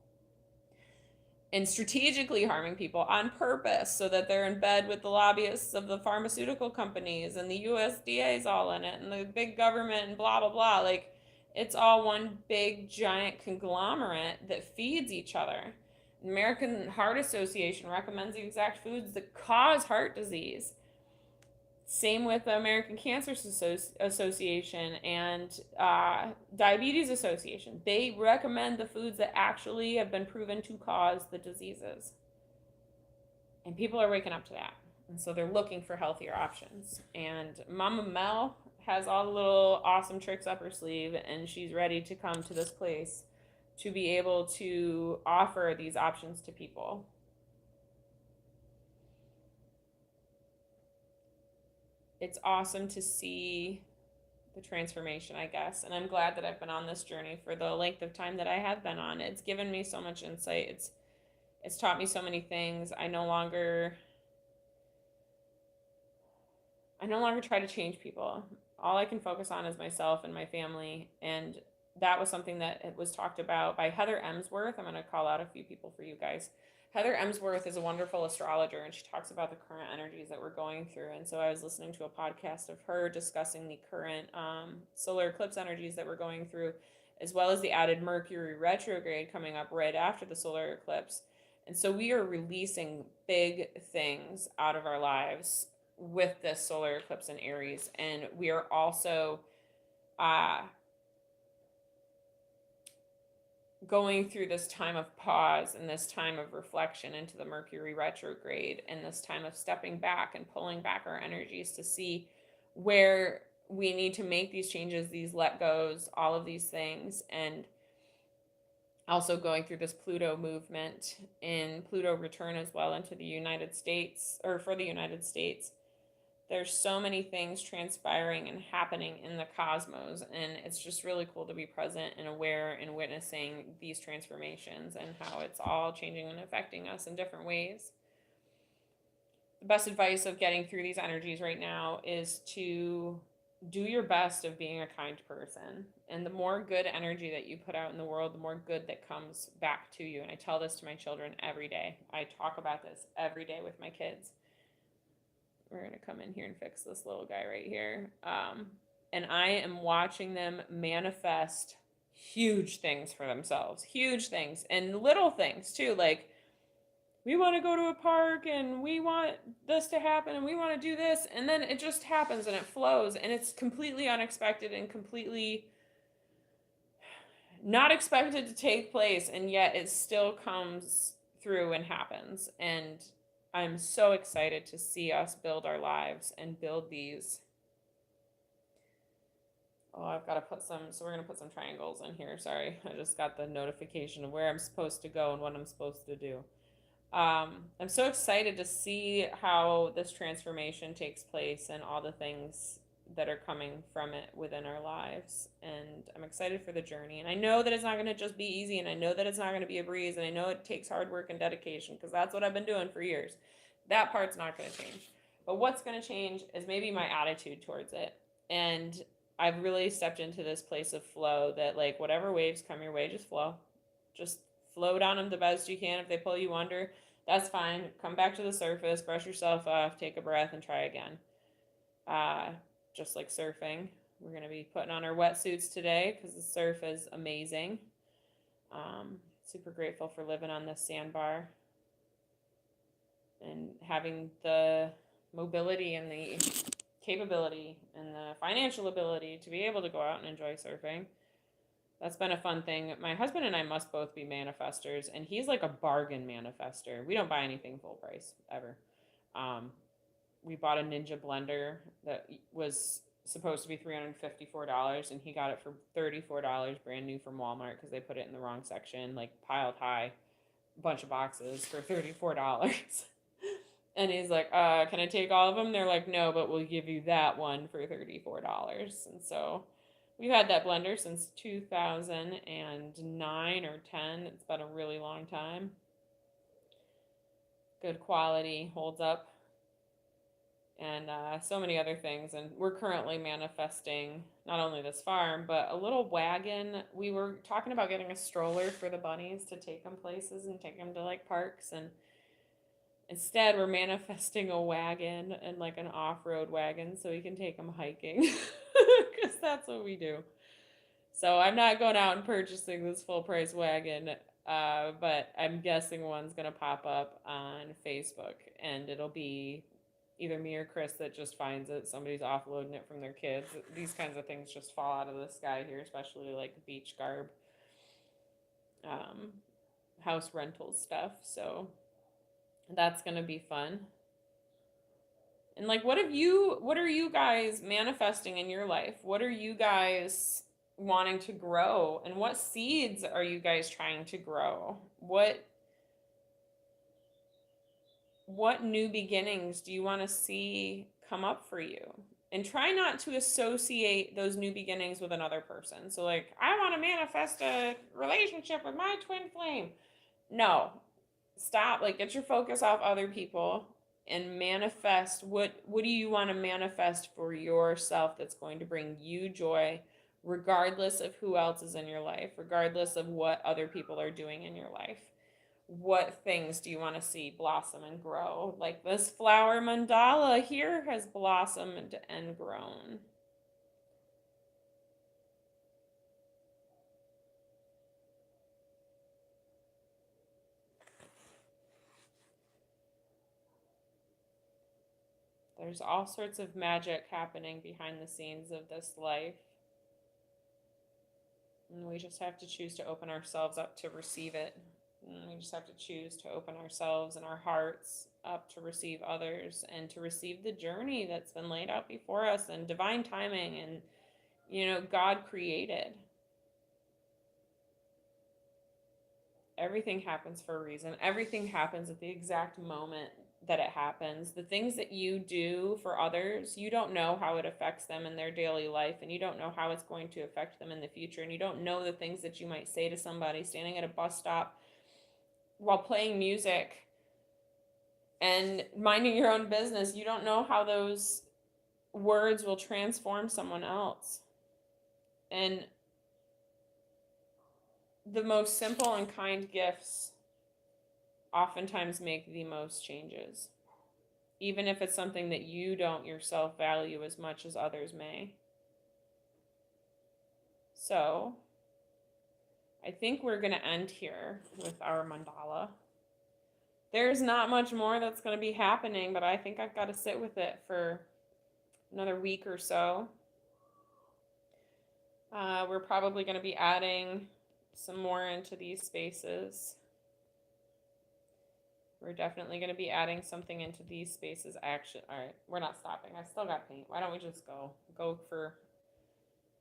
Speaker 1: and strategically harming people on purpose so that they're in bed with the lobbyists of the pharmaceutical companies, and the USDA is all in it, and the big government, and blah blah blah. Like, it's all one big giant conglomerate that feeds each other. American Heart Association recommends the exact foods that cause heart disease. Same with the American Cancer Association and Diabetes Association. They recommend the foods that actually have been proven to cause the diseases. And people are waking up to that. And so they're looking for healthier options. And Mama Mel has all the little awesome tricks up her sleeve, and she's ready to come to this place to be able to offer these options to people. It's awesome to see the transformation, I guess. And I'm glad that I've been on this journey for the length of time that I have been on. It's given me so much insight. It's taught me so many things. I no longer try to change people. All I can focus on is myself and my family. And that was something that was talked about by Heather Emsworth. I'm going to call out a few people for you guys. Heather Emsworth is a wonderful astrologer, and she talks about the current energies that we're going through. And so I was listening to a podcast of her discussing the current solar eclipse energies that we're going through, as well as the added Mercury retrograde coming up right after the solar eclipse. And so we are releasing big things out of our lives with this solar eclipse in Aries. And we are also going through this time of pause and this time of reflection into the Mercury retrograde, and this time of stepping back and pulling back our energies to see where we need to make these changes, these let goes, all of these things. And also going through this Pluto movement and Pluto return as well into the United States, or for the United States. There's so many things transpiring and happening in the cosmos, and it's just really cool to be present and aware and witnessing these transformations and how it's all changing and affecting us in different ways. The best advice of getting through these energies right now is to do your best of being a kind person. And the more good energy that you put out in the world, the more good that comes back to you. And I tell this to my children every day. I talk about this every day with my kids. We're going to come in here and fix this little guy right here. And I am watching them manifest huge things for themselves. Huge things. And little things too. Like, we want to go to a park and we want this to happen and we want to do this. And then it just happens and it flows. And it's completely unexpected and completely not expected to take place. And yet it still comes through and happens. And I'm so excited to see us build our lives and build these. Oh, I've got to put some, so we're going to put some triangles in here. Sorry, I just got the notification of where I'm supposed to go and what I'm supposed to do. I'm so excited to see how this transformation takes place and all the things that are coming from it within our lives. And I'm excited for the journey. And I know that it's not going to just be easy, and I know that it's not going to be a breeze, and I know it takes hard work and dedication, because that's what I've been doing for years. That part's not going to change. But what's going to change is maybe my attitude towards it. And I've really stepped into this place of flow that, like, whatever waves come your way, just flow. Just float on them the best you can. If they pull you under, that's fine. Come back to the surface, brush yourself off, take a breath, and try again. Just like surfing. We're going to be putting on our wetsuits today because the surf is amazing. Super grateful for living on this sandbar and having the mobility and the capability and the financial ability to be able to go out and enjoy surfing. That's been a fun thing. My husband and I must both be manifestors, and he's like a bargain manifester. We don't buy anything full price, ever. Um, we bought a Ninja blender that was supposed to be $354, and he got it for $34 brand new from Walmart because they put it in the wrong section, like piled high, a bunch of boxes for $34. And he's like, can I take all of them? They're like, no, but we'll give you that one for $34. And so we've had that blender since 2009 or 10. It's been a really long time. Good quality, holds up, and so many other things. And we're currently manifesting not only this farm, but a little wagon. We were talking about getting a stroller for the bunnies to take them places and take them to like parks. And instead, we're manifesting a wagon and like an off road wagon so we can take them hiking because that's what we do. So I'm not going out and purchasing this full price wagon, but I'm guessing one's going to pop up on Facebook, and it'll be either me or Chris that just finds it. Somebody's offloading it from their kids. These kinds of things just fall out of the sky here, especially like beach garb, um, house rental stuff. So that's going to be fun. And like, what are you guys manifesting in your life? What are you guys wanting to grow? And what seeds are you guys trying to grow? What new beginnings do you want to see come up for you? And try not to associate those new beginnings with another person. So like, I want to manifest a relationship with my twin flame. No. Stop, like get your focus off other people and manifest what do you want to manifest for yourself that's going to bring you joy, regardless of who else is in your life, regardless of what other people are doing in your life. What things do you want to see blossom and grow? Like this flower mandala here has blossomed and grown. There's all sorts of magic happening behind the scenes of this life. And we just have to choose to open ourselves up to receive it. And we just have to choose to open ourselves and our hearts up to receive others and to receive the journey that's been laid out before us and divine timing and, God created. Everything happens for a reason. Everything happens at the exact moment that it happens. The things that you do for others, you don't know how it affects them in their daily life, and you don't know how it's going to affect them in the future, and you don't know the things that you might say to somebody standing at a bus stop while playing music and minding your own business. You don't know how those words will transform someone else. And the most simple and kind gifts oftentimes make the most changes, even if it's something that you don't yourself value as much as others may. So I think we're going to end here with our mandala. There's not much more that's going to be happening, but I think I've got to sit with it for another week or so. We're probably going to be adding some more into these spaces. We're definitely going to be adding something into these spaces. Actually, all right, we're not stopping. I still got paint. Why don't we just go for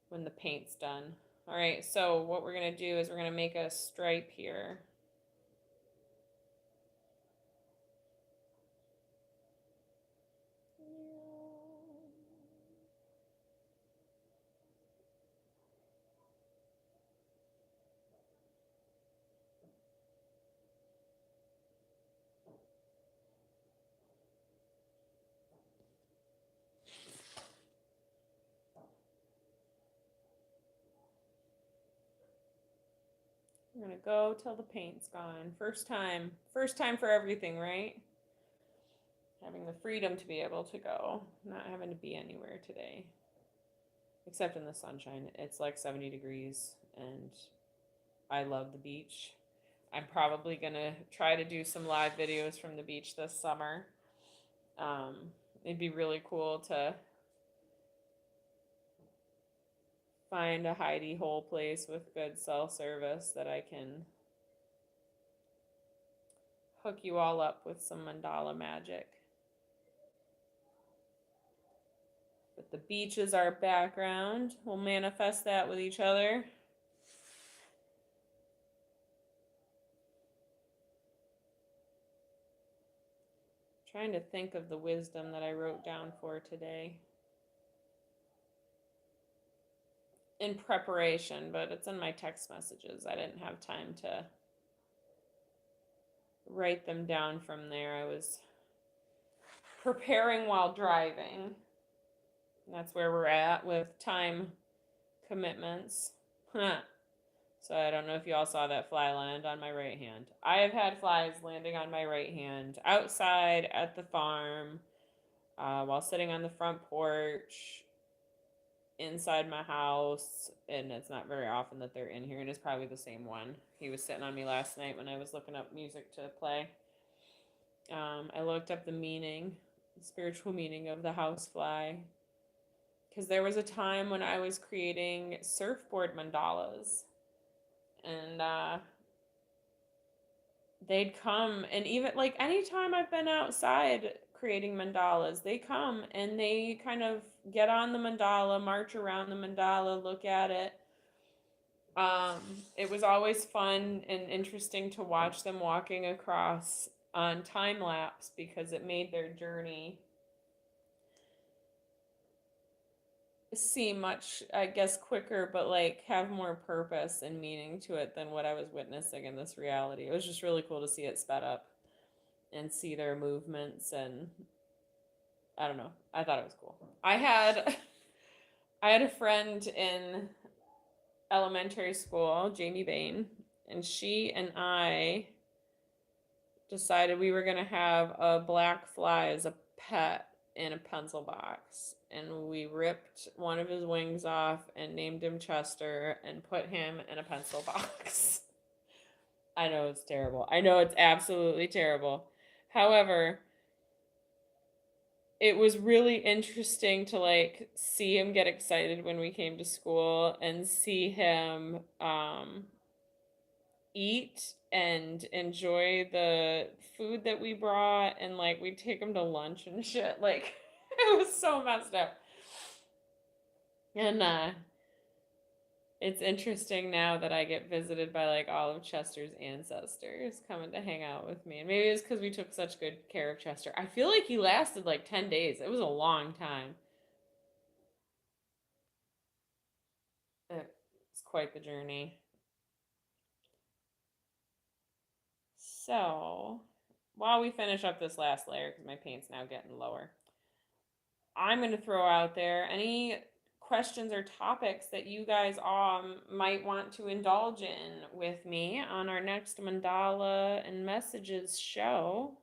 Speaker 1: when the paint's done? All right, so what we're going to do is we're going to make a stripe here. We're going to go till the paint's gone. First time for everything, right? Having the freedom to be able to go, not having to be anywhere today. Except in the sunshine. It's like 70 degrees, and I love the beach. I'm probably going to try to do some live videos from the beach this summer. It'd be really cool to find a hidey hole place with good cell service that I can hook you all up with some mandala magic. The beach is our background. We'll manifest that with each other. Trying to think of the wisdom that I wrote down for today in preparation, but it's in my text messages. I didn't have time to write them down from there. I was preparing while driving. That's where we're at with time commitments. So I don't know if you all saw that fly land on my right hand. I have had flies landing on my right hand outside at the farm, while sitting on the front porch, inside my house, and it's not very often that they're in here, and it's probably the same one. He was sitting on me last night when I was looking up music to play. I looked up the spiritual meaning of the housefly, because there was a time when I was creating surfboard mandalas, and they'd come, and even like anytime I've been outside creating mandalas, they come and they kind of get on the mandala, march around the mandala, look at it. It was always fun and interesting to watch them walking across on time lapse, because it made their journey seem much, I guess, quicker, but like have more purpose and meaning to it than what I was witnessing in this reality. It was just really cool to see it sped up and see their movements, and I don't know. I thought it was cool. I had a friend in elementary school, Jamie Bain, and she and I decided we were going to have a black fly as a pet in a pencil box, and we ripped one of his wings off and named him Chester and put him in a pencil box. I know it's terrible. I know it's absolutely terrible. However, it was really interesting to like see him get excited when we came to school and see him eat and enjoy the food that we brought, and like we'd take him to lunch and shit. Like it was so messed up. And it's interesting now that I get visited by like all of Chester's ancestors coming to hang out with me. And maybe it's because we took such good care of Chester. I feel like he lasted like 10 days. It was a long time. It's quite the journey. So, while we finish up this last layer, because my paint's now getting lower, I'm going to throw out there any questions or topics that you guys might want to indulge in with me on our next Mandala and Messages show.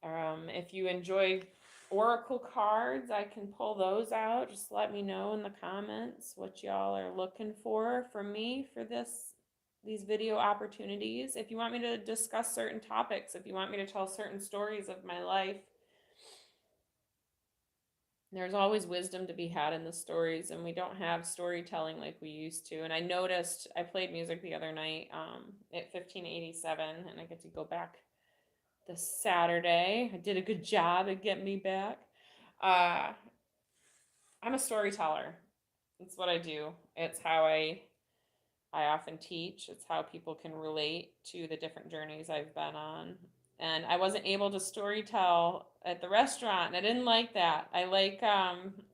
Speaker 1: If you enjoy oracle cards, I can pull those out. Just let me know in the comments what y'all are looking for from me for these video opportunities. If you want me to discuss certain topics, if you want me to tell certain stories of my life, there's always wisdom to be had in the stories, and we don't have storytelling like we used to. And I noticed, I played music the other night at 1587, and I get to go back this Saturday. I did a good job at getting me back. I'm a storyteller. It's what I do. It's how I often teach. It's how people can relate to the different journeys I've been on. And I wasn't able to storytell at the restaurant, and I didn't like that. I like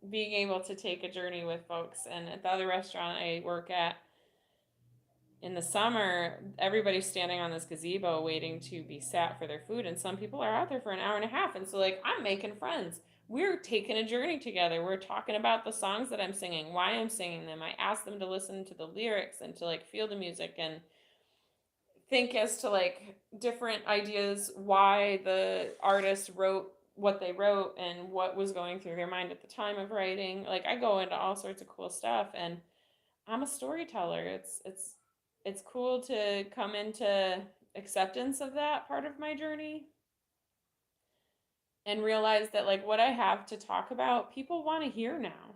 Speaker 1: being able to take a journey with folks. And at the other restaurant I work at, in the summer, everybody's standing on this gazebo waiting to be sat for their food, and some people are out there for an hour and a half. And so, like, I'm making friends. We're taking a journey together. We're talking about the songs that I'm singing, why I'm singing them. I ask them to listen to the lyrics and to like feel the music and think as to like different ideas why the artist wrote what they wrote and what was going through their mind at the time of writing. Like I go into all sorts of cool stuff, and I'm a storyteller. It's cool to come into acceptance of that part of my journey and realize that like what I have to talk about, people want to hear now.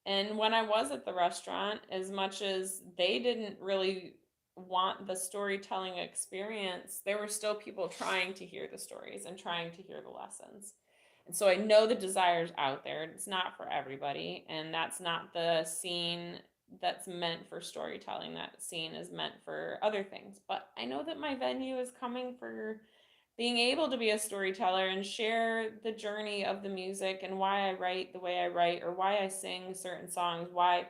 Speaker 1: And when I was at the restaurant, as much as they didn't really want the storytelling experience, there were still people trying to hear the stories and trying to hear the lessons. And so I know the desire's out there. It's not for everybody, and that's not the scene that's meant for storytelling. That scene is meant for other things. But I know that my venue is coming for being able to be a storyteller and share the journey of the music and why I write the way I write, or why I sing certain songs, why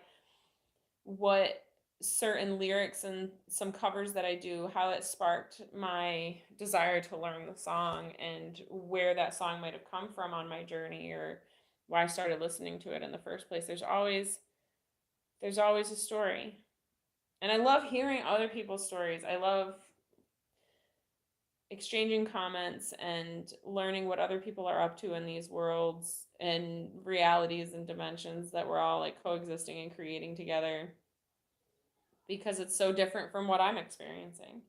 Speaker 1: what certain lyrics and some covers that I do, how it sparked my desire to learn the song, and where that song might have come from on my journey, or why I started listening to it in the first place. There's always a story. And I love hearing other people's stories. I love exchanging comments and learning what other people are up to in these worlds and realities and dimensions that we're all like coexisting and creating together, because it's so different from what I'm experiencing.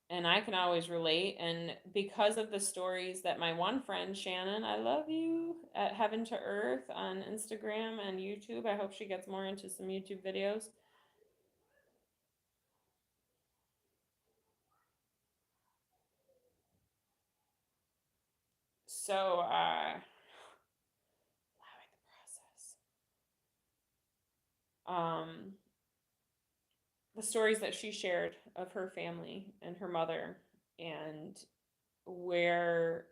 Speaker 1: And I can always relate. And because of the stories that my one friend, Shannon, I love you, at Heaven to Earth on Instagram and YouTube, I hope she gets more into some YouTube videos. So, allowing the process. The stories that she shared of her family and her mother, and where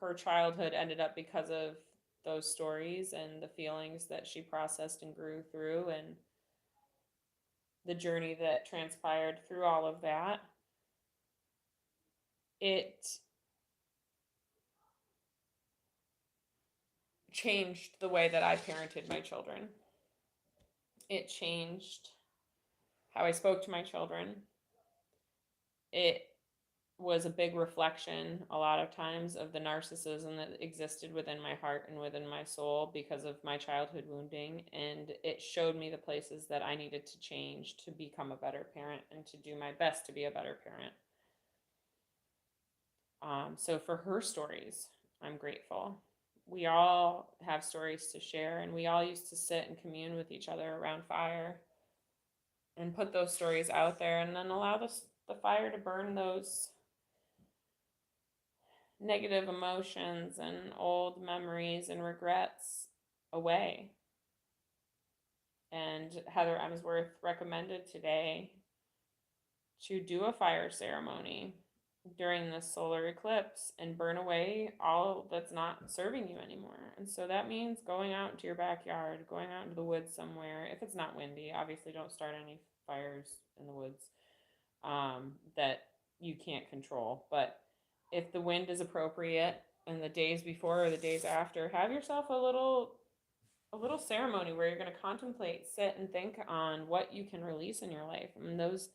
Speaker 1: her childhood ended up because of those stories, and the feelings that she processed and grew through, and the journey that transpired through all of that. It changed the way that I parented my children. It changed how I spoke to my children. It was a big reflection a lot of times of the narcissism that existed within my heart and within my soul because of my childhood wounding, and it showed me the places that I needed to change to become a better parent and to do my best to be a better parent. So for her stories, I'm grateful. We all have stories to share, and we all used to sit and commune with each other around fire and put those stories out there, and then allow the fire to burn those negative emotions and old memories and regrets away. And Heather Emsworth recommended today to do a fire ceremony during this solar eclipse and burn away all that's not serving you anymore. And so that means going out into your backyard, going out into the woods somewhere. If it's not windy, obviously don't start any fires in the woods that you can't control. But if the wind is appropriate, and the days before or the days after, have yourself a little ceremony where you're going to contemplate, sit, and think on what you can release in your life. And those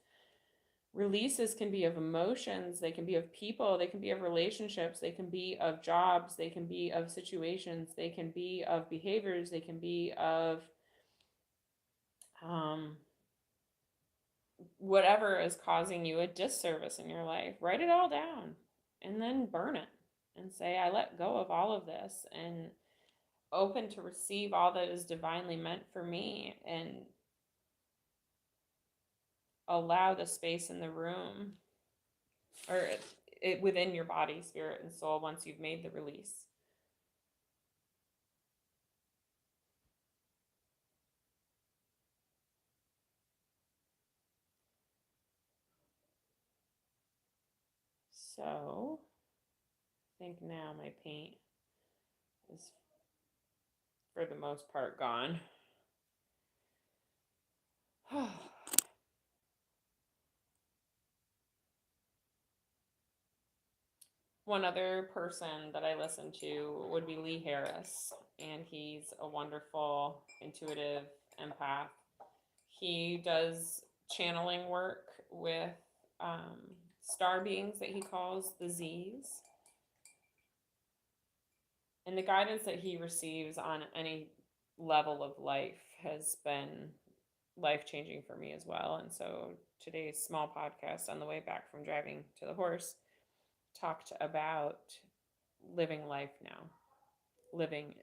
Speaker 1: releases can be of emotions, they can be of people, they can be of relationships, they can be of jobs, they can be of situations, they can be of behaviors, they can be of um, whatever is causing you a disservice in your life. Write it all down and then burn it and say, I let go of all of this, and open to receive all that is divinely meant for me, and allow the space in the room, or it within your body, spirit, and soul, once you've made the release. So I think now my paint is for the most part gone. One other person that I listen to would be Lee Harris, and he's a wonderful intuitive empath. He does channeling work with um, star beings that he calls the Z's. And the guidance that he receives on any level of life has been life changing for me as well. And so today's small podcast on the way back from driving to the horse talked about living life now, living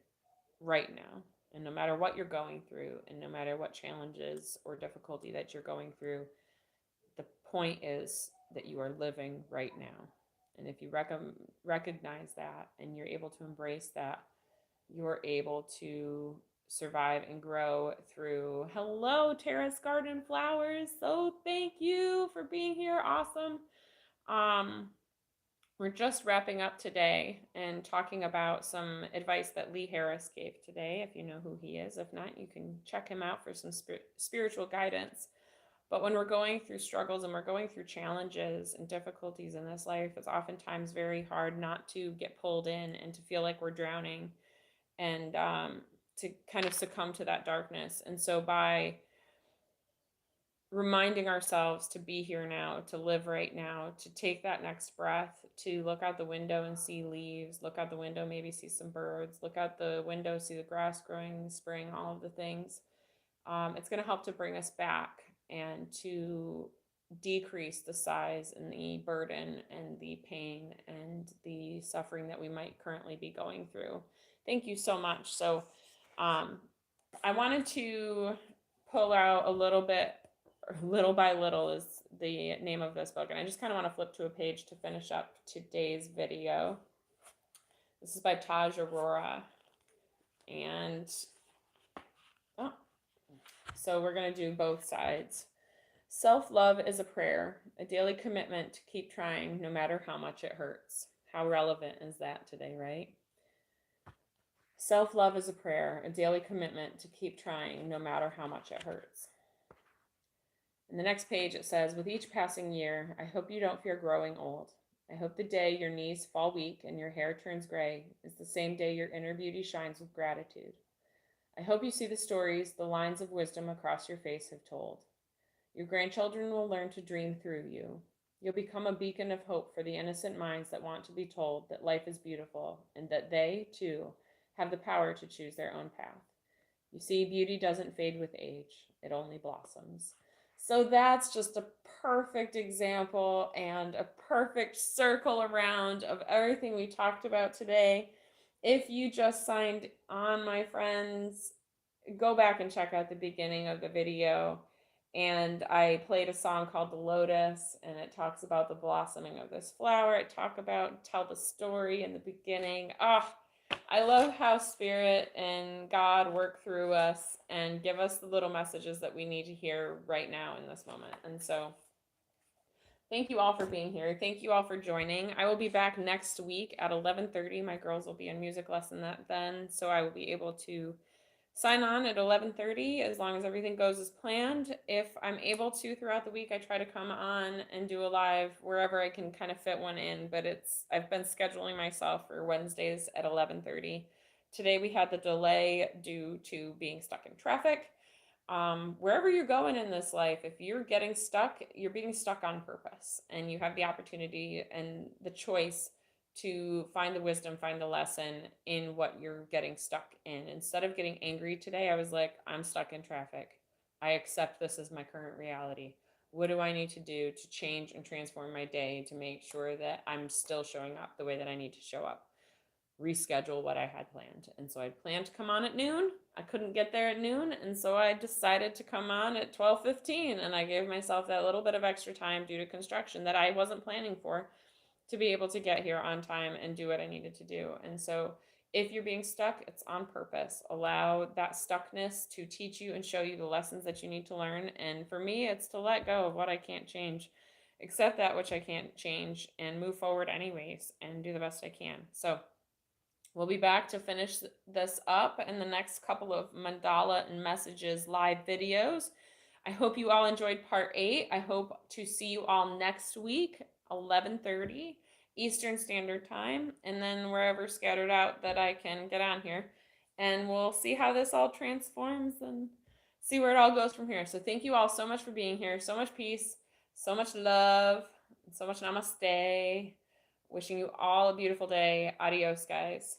Speaker 1: right now. And no matter what you're going through, and no matter what challenges or difficulty that you're going through, the point is that you are living right now. And if you recognize that and you're able to embrace that, you're able to survive and grow through. Hello, Terrace Garden Flowers. So thank you for being here. Awesome. We're just wrapping up today and talking about some advice that Lee Harris gave today, if you know who he is. If not, you can check him out for some spiritual guidance. But when we're going through struggles and we're going through challenges and difficulties in this life, it's oftentimes very hard not to get pulled in and to feel like we're drowning and to kind of succumb to that darkness. And so by reminding ourselves to be here now, to live right now, to take that next breath, to look out the window and see leaves, look out the window, maybe see some birds, look out the window, see the grass growing in the spring, all of the things. It's going to help to bring us back and to decrease the size and the burden and the pain and the suffering that we might currently be going through. Thank you so much. So I wanted to pull out a little bit, or Little by Little is the name of this book, and I just kind of want to flip to a page to finish up today's video. This is by Taj Aurora, and so we're going to do both sides. Self-love is a prayer, a daily commitment to keep trying no matter how much it hurts. How relevant is that today, right? Self-love is a prayer, a daily commitment to keep trying no matter how much it hurts. In the next page it says, with each passing year, I hope you don't fear growing old. I hope the day your knees fall weak and your hair turns gray is the same day your inner beauty shines with gratitude. I hope you see the stories the lines of wisdom across your face have told. Your grandchildren will learn to dream through you. You'll become a beacon of hope for the innocent minds that want to be told that life is beautiful and that they, too, have the power to choose their own path. You see, beauty doesn't fade with age. It only blossoms. So that's just a perfect example and a perfect circle around of everything we talked about today. If you just signed on, my friends, go back and check out the beginning of the video. And I played a song called The Lotus, and it talks about the blossoming of this flower. I tell the story in the beginning. I love how Spirit and God work through us and give us the little messages that we need to hear right now in this moment. And so thank you all for being here. Thank you all for joining. I will be back next week at 11:30. My girls will be in music lesson then, so I will be able to sign on at 11:30 as long as everything goes as planned. If I'm able to throughout the week, I try to come on and do a live wherever I can kind of fit one in, but I've been scheduling myself for Wednesdays at 11:30. Today we had the delay due to being stuck in traffic. Wherever you're going in this life, if you're getting stuck, you're being stuck on purpose, and you have the opportunity and the choice to find the wisdom, find the lesson in what you're getting stuck in. Instead of getting angry today, I was like, I'm stuck in traffic. I accept this as my current reality. What do I need to do to change and transform my day to make sure that I'm still showing up the way that I need to show up? Reschedule what I had planned. And so I planned to come on at noon. I couldn't get there at noon, and so I decided to come on at 12:15, and I gave myself that little bit of extra time due to construction that I wasn't planning for, to be able to get here on time and do what I needed to do. And so if you're being stuck, it's on purpose. Allow that stuckness to teach you and show you the lessons that you need to learn. And for me, it's to let go of what I can't change, accept that which I can't change, and move forward anyways and do the best I can. So we'll be back to finish this up in the next couple of Mandala and Messages live videos. I hope you all enjoyed part 8. I hope to see you all next week, 11:30 Eastern Standard Time, and then wherever scattered out that I can get on here. And we'll see how this all transforms and see where it all goes from here. So thank you all so much for being here. So much peace, so much love, and so much namaste. Wishing you all a beautiful day. Adios, guys.